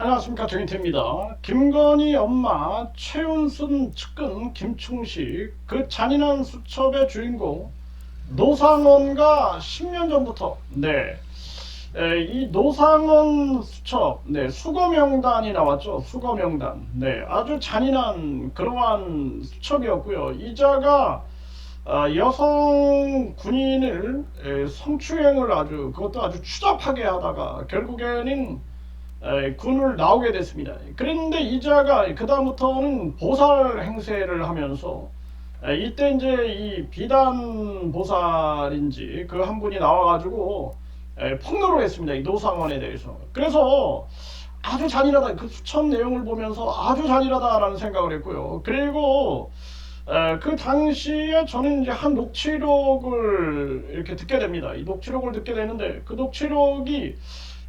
안녕하십니까, 정인태입니다. 김건희 엄마 최은순 측근 김충식, 그 잔인한 수첩의 주인공 노상원과 10년 전부터 이 노상원 수첩, 수거 명단이 나왔죠. 수거 명단. 아주 잔인한 그러한 수첩이었고요. 이자가 여성 군인을 성추행을 그것도 아주 추잡하게 하다가 결국에는 군을 나오게 됐습니다. 그런데 이자가 그 다음부터는 보살 행세를 하면서 이때 이제 이 비단 보살인지 그 한 분이 나와가지고 폭로를 했습니다. 이 노상원에 대해서. 그래서 아주 잔인하다. 그 수첩 내용을 보면서 아주 잔인하다라는 생각을 했고요. 그리고 그 당시에 저는 이제 한 녹취록을 이렇게 듣게 됩니다. 이 녹취록을 듣게 되는데 그 녹취록이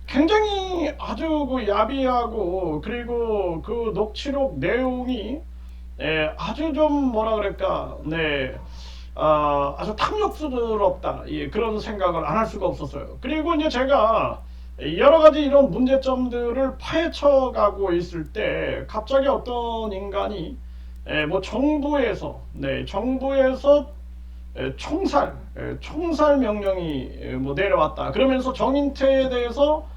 굉장히 아주 그 야비하고, 그리고 그 녹취록 내용이 아주 좀 뭐라 그럴까, 아주 탐욕스럽다, 그런 생각을 안 할 수가 없었어요. 그리고 이제 제가 여러 가지 이런 문제점들을 파헤쳐 가고 있을 때 갑자기 어떤 인간이 뭐 정부에서 총살 명령이 뭐 내려왔다. 그러면서 정인태에 대해서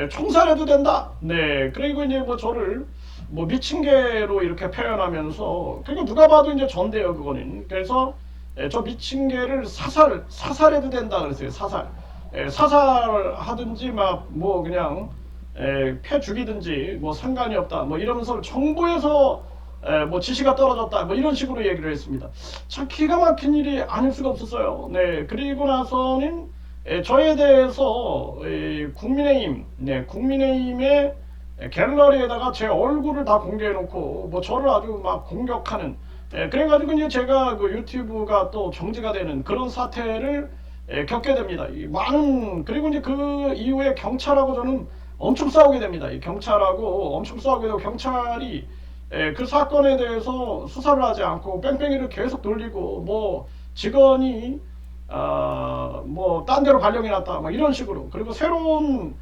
총살해도 된다. 그리고 이제 뭐 저를 뭐 미친 개로 이렇게 표현하면서, 그리고 누가 봐도 이제 전대요, 그거는. 그래서 저 미친 개를 사살해도 된다 그랬어요. 사살하든지 막 뭐 그냥 패 죽이든지 뭐 상관이 없다. 뭐 이러면서 정부에서 뭐 지시가 떨어졌다, 뭐 이런 식으로 얘기를 했습니다. 참 기가 막힌 일이 아닐 수가 없었어요. 그리고 나서는 저에 대해서 국민의힘의 갤러리에다가 제 얼굴을 다 공개해놓고 뭐 저를 아주 막 공격하는, 그래가지고 이제 제가 그 유튜브가 또 정지가 되는 그런 사태를 겪게 됩니다. 그리고 이제 그 이후에 경찰하고 저는 엄청 싸우게 됩니다. 이 경찰하고 엄청 싸우게 되고, 경찰이 그 사건에 대해서 수사를 하지 않고 뺑뺑이를 계속 돌리고, 뭐 직원이 뭐 딴 데로 발령이 났다, 뭐 이런 식으로. 그리고 새로운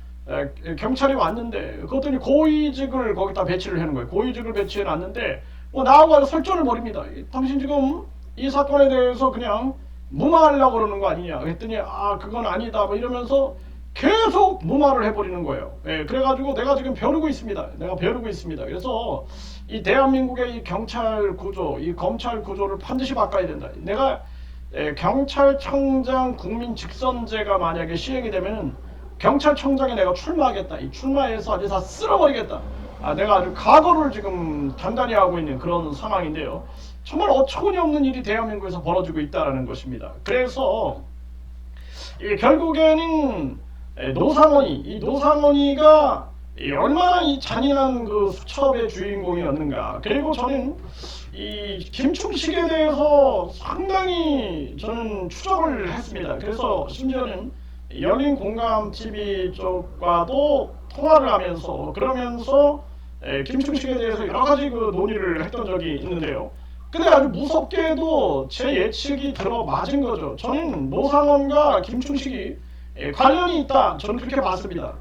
경찰이 왔는데 그것들이 고위직을 거기다 배치를 하는 거예요. 고위직을 배치해 놨는데 뭐 나하고 설전을 벌입니다. 당신 지금 이 사건에 대해서 그냥 무마하려고 그러는 거 아니냐 했더니 그건 아니다, 뭐 이러면서 계속 무마를 해버리는 거예요. 그래가지고 내가 지금 벼르고 있습니다. 그래서 이 대한민국의 이 경찰 구조, 이 검찰 구조를 반드시 바꿔야 된다. 내가 경찰청장 국민 직선제가 만약에 시행이 되면은 경찰청장에 내가 출마하겠다. 이 출마해서 아주 다 쓸어버리겠다. 내가 아주 각오를 지금 단단히 하고 있는 그런 상황인데요. 정말 어처구니 없는 일이 대한민국에서 벌어지고 있다는 것입니다. 그래서 결국에는 노상원이가 얼마나 이 잔인한 그 수첩의 주인공이었는가. 그리고 저는 이 김충식에 대해서 상당히 저는 추적을 했습니다. 그래서 심지어는 열린공감TV 쪽과도 통화를 하면서, 그러면서 김충식에 대해서 여러 가지 그 논의를 했던 적이 있는데요. 근데 아주 무섭게도 제 예측이 들어맞은 거죠. 저는 노상원과 김충식이 관련이 있다, 저는 그렇게 봤습니다.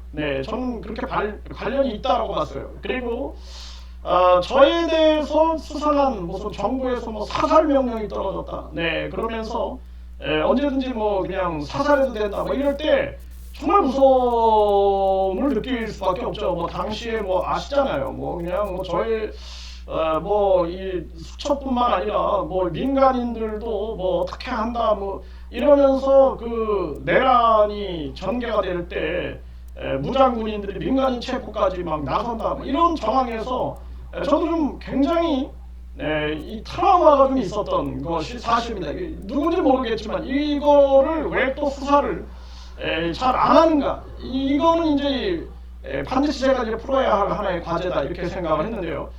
저는 그렇게 관련이 있다라고 봤어요. 그리고 저에 대해서 수상한 무슨 정부에서 뭐 사살 명령이 떨어졌다. 그러면서 언제든지 뭐 그냥 사살해도 된다, 뭐 이럴 때 정말 무서움을 느낄 수밖에 없죠. 뭐 당시에 뭐 아시잖아요. 뭐 그냥 뭐 저의 뭐 이 수첩뿐만 아니라 뭐 민간인들도 뭐 어떻게 한다, 뭐 이러면서 그 내란이 전개가 될 때 무장군인들이 민간인 체포까지 막 나선다, 뭐 이런 정황에서 저도 좀 굉장히 이 트라우마가 좀 있었던 것이 사실입니다. 누군지 모르겠지만 이거를 왜 또 수사를 잘 안 하는가, 이거는 이제 반드시 제가 이제 풀어야 할 하나의 과제다, 이렇게 생각을 했는데요.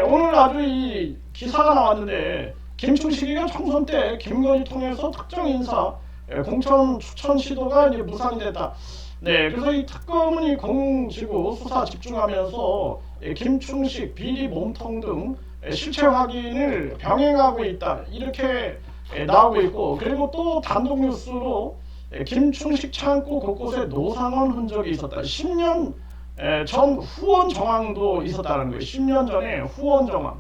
오늘 아주 이 기사가 나왔는데, 김충식이가 총선 때 김건희 통해서 특정 인사 공천 추천 시도가 이제 무산이 됐다. 그래서 이 특검은 이 공지구 수사 집중하면서 김충식 비리 몸통 등 실체 확인을 병행하고 있다, 이렇게 나오고 있고, 그리고 또 단독 뉴스로 김충식 창고 곳곳에 노상원 흔적이 있었다. 10년 전 후원 정황도 있었다는 거예요. 10년 전에 후원 정황.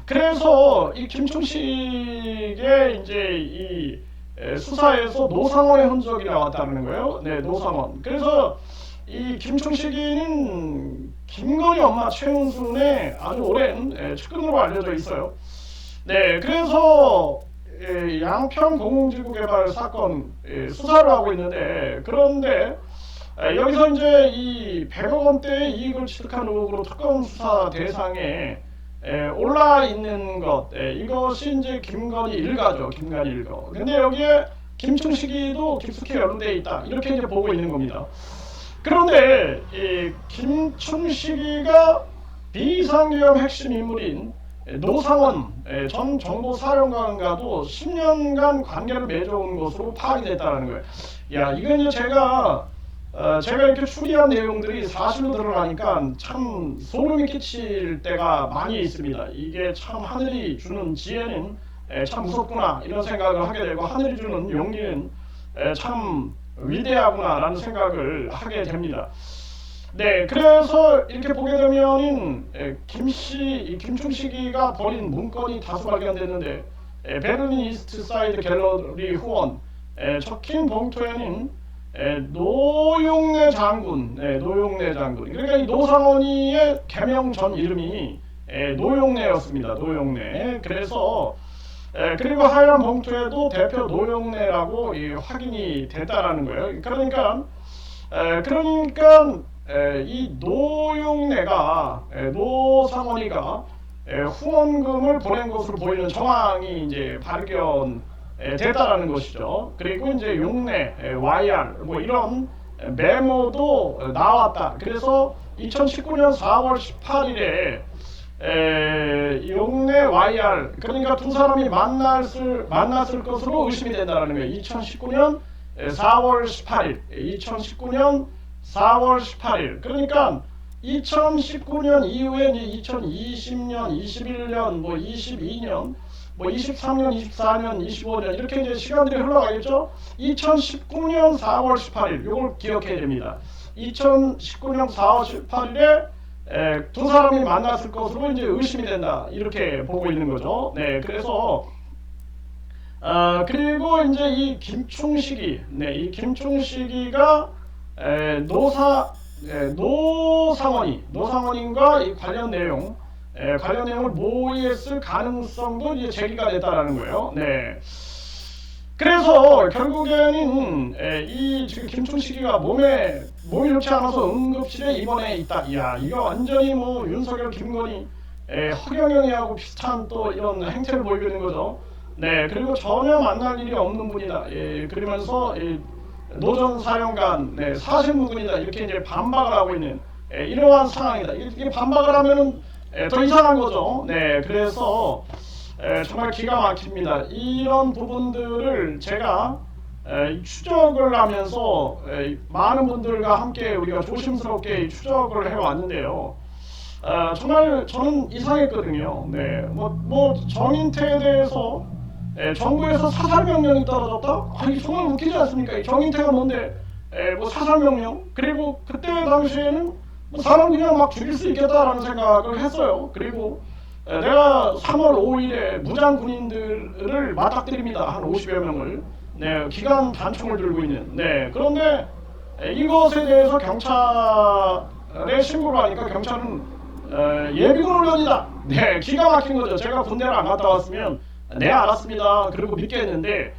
그래서 이 김충식의 이제 이 수사에서 노상원의 흔적이 나왔다는 거예요. 네, 노상원. 그래서 이 김충식이는 김건희 엄마 최은순의 아주 오랜 측근으로 알려져 있어요. 네, 그래서 양평 공공지구 개발 사건 수사를 하고 있는데, 그런데 여기서 이제 이 100억 원대의 이익을 취득한 의혹으로 특검 수사 대상에 올라 있는 것, 이것이 이제 김건희 일가죠. 김건희 일가. 근데 여기에 김충식이도 깊숙이 연루되어 있다, 이렇게 이제 보고 있는 겁니다. 그런데 이 김충식이가 비상계엄 핵심 인물인 노상원 전 정보사령관과도 10년간 관계를 맺어온 것으로 파악이 됐다는 거예요. 야, 이건 이제 제가 이렇게 추리한 내용들이 사실로 드러나니까 참 소름이 끼칠 때가 많이 있습니다. 이게 참 하늘이 주는 지혜는 참 무섭구나, 이런 생각을 하게 되고, 하늘이 주는 용기는 참 위대하구나라는 생각을 하게 됩니다. 네, 그래서 이렇게 보게 되면은 김충식이가 벌인 문건이 다수 발견됐는데, 베를린 이스트 사이드 갤러리 후원 적힌 봉투에는 노용래 장군, 노용래 장군. 그러니까 이 노상원이의 개명 전 이름이 노용래였습니다. 노용래. 그래서 그리고 하얀 봉투에도 대표 노용래라고 확인이 됐다라는 거예요. 그러니까 이 노용래가 노상원이가 후원금을 보낸 것으로 보이는 정황이 이제 발견 됐다라는 것이죠. 그리고 이제 용내, YR 뭐 이런 메모도 나왔다. 그래서 2019년 4월 18일에 용내, YR, 그러니까 두 사람이 만났을 것으로 의심이 된다는 거예요. 2019년 4월 18일, 2019년 4월 18일. 그러니까 2019년 이후에 이제 2020년, 21년, 뭐 22년, 뭐 23년, 24년, 25년 이렇게 이제 시간들이 흘러가겠죠. 2019년 4월 18일, 이걸 기억해야 됩니다. 2019년 4월 18일에 두 사람이 만났을 것으로 이제 의심이 된다, 이렇게 보고 있는 거죠. 네, 그래서 그리고 이제 이 김충식이, 이 김충식이가 노상원인과 이 관련 내용을 모의했을 가능성도 이제 제기가 됐다라는 거예요. 네. 그래서 결국에는 이 지금 김충식이가 몸이 좋지 않아서 응급실에 입원해 있다. 이야, 이거 완전히 뭐 윤석열, 김건희, 허경영이하고 비슷한 또 이런 행태를 보이고 있는 거죠. 네. 그리고 전혀 만날 일이 없는 분이다. 그러면서 노 전 사령관 사실무근이다, 이렇게 이제 반박을 하고 있는 이러한 상황이다. 이렇게 반박을 하면은 더 이상한 거죠. 네, 그래서 정말 기가 막힙니다. 이런 부분들을 제가 추적을 하면서 많은 분들과 함께 우리가 조심스럽게 추적을 해왔는데요. 정말 저는 이상했거든요. 네, 뭐 정인태에 대해서 정부에서 사살명령이 떨어졌다? 이게 정말 웃기지 않습니까? 정인태가 뭔데 뭐 사살명령? 그리고 그때 당시에는 뭐 사람 그냥 막 죽일 수 있겠다라는 생각을 했어요. 그리고 내가 3월 5일에 무장 군인들을 맞닥뜨립니다. 한 50여 명을. 네, 기관 단총을 들고 있는. 네, 그런데 이것에 대해서 경찰에 신고를 하니까 경찰은 예비군 훈련이다. 네, 기가 막힌 거죠. 제가 군대를 안 갔다 왔으면 네, 알았습니다, 그리고 믿겠는데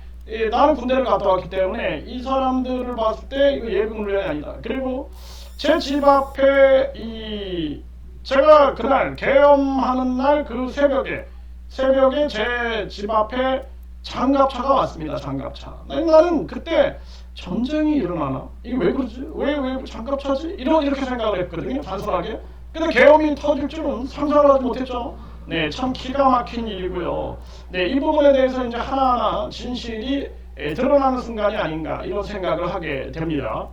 나는 군대를 갔다 왔기 때문에 이 사람들을 봤을 때 이거 예비군 훈련이 아니다. 그리고 제 집 앞에 제가 그날 계엄하는 날 그 새벽에 제 집 앞에 장갑차가 왔습니다. 장갑차. 나는 그때 전쟁이 일어나나? 이게 왜 그러지? 왜 장갑차지? 이렇게 생각을 했거든요, 단순하게. 근데 계엄이 터질 줄은 상상을 하지 못했죠. 네, 참 기가 막힌 일이고요. 네, 이 부분에 대해서 이제 하나하나 진실이 드러나는 순간이 아닌가, 이런 생각을 하게 됩니다.